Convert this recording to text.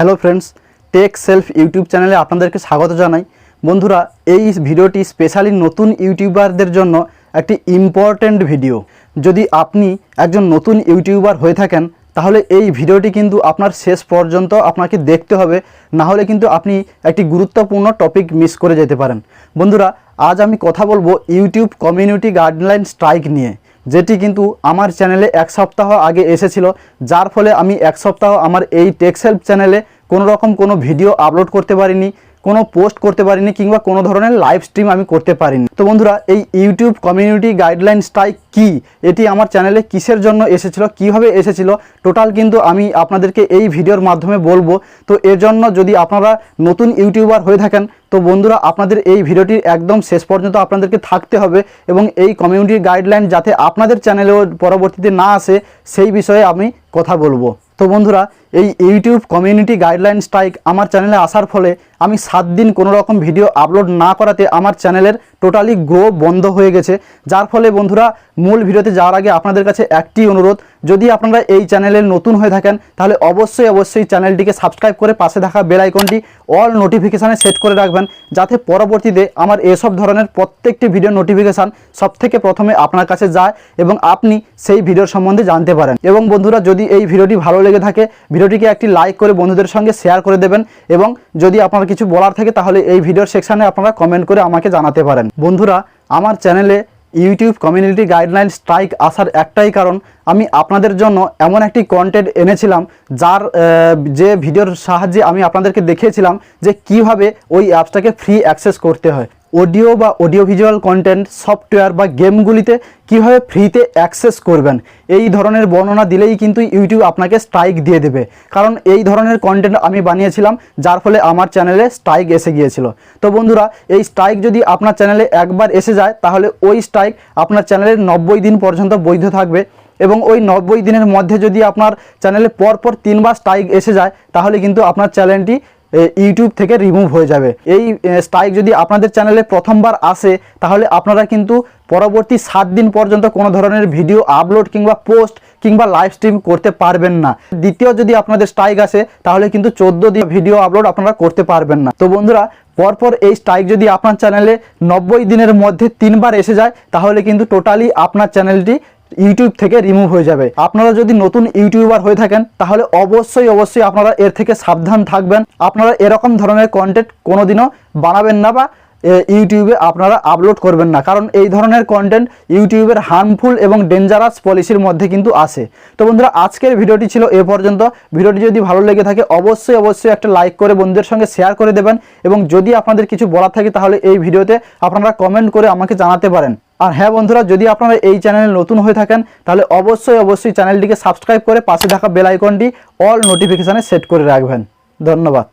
Hello friends, Tech Self YouTube চ্যানেলে আপনাদেরকে স্বাগত জানাই। বন্ধুরা, এই ভিডিওটি স্পেশালি নতুন ইউটিউবারদের জন্য একটি ইম্পর্ট্যান্ট ভিডিও। যদি আপনি একজন নতুন ইউটিউবার হয়ে থাকেন তাহলে এই ভিডিওটি কিন্তু আপনার শেষ পর্যন্ত আপনাকে দেখতে হবে, না হলে কিন্তু আপনি একটি গুরুত্বপূর্ণ টপিক মিস করে যেতে পারেন। বন্ধুরা, আজ আমি কথা বলবো ইউটিউব কমিউনিটি গাইডলাইন স্ট্রাইক নিয়ে, যেটি কিন্তু আমার চ্যানেলে এক সপ্তাহ আগে এসেছিল, যার ফলে আমি এক সপ্তাহ আমার এই টেক সেলফ চ্যানেলে কোনো রকম কোনো ভিডিও আপলোড করতে পারিনি, কোনো পোস্ট করতে পারিনি, কিংবা কোনো ধরনের লাইভ স্ট্রিম আমি করতে পারিনি। তো বন্ধুরা, এই ইউটিউব কমিউনিটি গাইডলাইন স্ট্রাইক কি, এটি আমার চ্যানেলে কিসের জন্য এসেছিল, কিভাবে এসেছিল, টোটাল কিন্তু আমি আপনাদেরকে এই ভিডিওর মাধ্যমে বলবো। তো এর জন্য যদি আপনারা নতুন ইউটিউবার হয়ে থাকেন তো বন্ধুরা, আপনাদের এই ভিডিওটির একদম শেষ পর্যন্ত আপনাদেরকে থাকতে হবে, এবং এই কমিউনিটি গাইডলাইন যাতে আপনাদের চ্যানেলেও পরবর্তীতে না আসে সেই বিষয়ে আমি কথা বলবো। তো বন্ধুরা, এই ইউটিউব কমিউনিটি গাইডলাইন স্ট্রাইক আমার চ্যানেলে আসার ফলে আমি 7 দিন কোনো রকম ভিডিও আপলোড না করাতে আমার চ্যানেলের টোটালি গ্রো বন্ধ হয়ে গেছে। যার ফলে বন্ধুরা, মূল ভিডিওতে যাওয়ার আগে আপনাদের কাছে একটি অনুরোধ, যদি আপনারা এই চ্যানেলে নতুন হয়ে থাকেন তাহলে অবশ্যই চ্যানেলটিকে সাবস্ক্রাইব করে পাশে থাকা বেল আইকনটি অল নোটিফিকেশানে সেট করে রাখবেন, যাতে পরবর্তীতে আমার এসব ধরনের প্রত্যেকটি ভিডিও নোটিফিকেশান সবথেকে প্রথমে আপনার কাছে যায় এবং আপনি সেই ভিডিওর সম্বন্ধে জানতে পারেন। এবং বন্ধুরা, যদি এই ভিডিওটি ভালো লেগে থাকে ভিডিওটিকে একটি লাইক করে বন্ধুদের সঙ্গে শেয়ার করে দেবেন, এবং যদি আপনার কিছু বলার থাকে তাহলে এই ভিডিওর সেকশানে আপনারা কমেন্ট করে আমাকে জানাতে পারেন। বন্ধুরা, আমার চ্যানেলে ইউটিউব কমিউনিটি গাইডলাইন স্ট্রাইক আসার একটাই কারণ, আমি আপনাদের জন্য এমন একটি কন্টেন্ট এনেছিলাম যে ভিডিওর সাহায্যে আমি আপনাদেরকে দেখিয়েছিলাম যে কিভাবে ওই অ্যাপসটাকে ফ্রি অ্যাক্সেস করতে হয়। অডিও বা অডিও ভিজুয়াল কন্টেন্ট সফটওয়্যার বা গেমগুলিতে কীভাবে ফ্রিতে অ্যাক্সেস করবেন, এই ধরনের বর্ণনা দিলেই কিন্তু ইউটিউব আপনাকে স্ট্রাইক দিয়ে দেবে, কারণ এই ধরনের কন্টেন্ট আমি বানিয়েছিলাম, যার ফলে আমার চ্যানেলে স্ট্রাইক এসে গিয়েছিল। তো বন্ধুরা, এই স্ট্রাইক যদি আপনার চ্যানেলে একবার এসে যায় তাহলে ওই স্ট্রাইক আপনার চ্যানেলের 90 দিন পর্যন্ত বৈধ থাকবে, এবং ওই 90 দিনের মধ্যে যদি আপনার চ্যানেলে পরপর 3 বার স্ট্রাইক এসে যায় তাহলে কিন্তু আপনার চ্যানেলটি ইউটিউব থেকে রিমুভ হয়ে যাবে। এই স্ট্রাইক যদি আপনাদের চ্যানেলে প্রথমবার আসে তাহলে আপনারা কিন্তু পরবর্তী 7 দিন পর্যন্ত কোনো ধরনের ভিডিও আপলোড কিংবা পোস্ট কিংবা লাইভ স্ট্রিম করতে পারবেন না। দ্বিতীয় যদি আপনাদের স্ট্রাইক আসে তাহলে কিন্তু 14 দিন ভিডিও আপলোড আপনারা করতে পারবেন না। তো বন্ধুরা, পরপর এই স্ট্রাইক যদি আপনার চ্যানেলে 90 দিনের মধ্যে 3 বার এসে যায় তাহলে কিন্তু টোটালি আপনার চ্যানেলটি ইউটিউব থেকে রিমুভ হয়ে যাবে। আপনারা যদি নতুন ইউটিউবার হয়ে থাকেন তাহলে অবশ্যই আপনারা এর থেকে সাবধান থাকবেন। আপনারা এরকম ধরনের কন্টেন্ট কোনোদিনও বানাবেন না বা ইউটিউবে আপনারা আপলোড করবেন না, কারণ এই ধরনের কন্টেন্ট ইউটিউবের হার্মফুল এবং ডেঞ্জারাস পলিসির মধ্যে কিন্তু আসে। তো বন্ধুরা, আজকের ভিডিওটি ছিল এ পর্যন্ত। ভিডিওটি যদি ভালো লেগে থাকে অবশ্যই একটা লাইক করে বন্ধুদের সঙ্গে শেয়ার করে দেবেন, এবং যদি আপনাদের কিছু বলার থাকে তাহলে এই ভিডিওতে আপনারা কমেন্ট করে আমাকে জানাতে পারেন। আর হ্যাঁ বন্ধুরা, যদি আপনারা এই চ্যানেলে নতুন হয়ে থাকেন তাহলে অবশ্যই চ্যানেলটিকে সাবস্ক্রাইব করে পাশে থাকা বেল আইকনটি অল নোটিফিকেশানে সেট করে রাখবেন। ধন্যবাদ।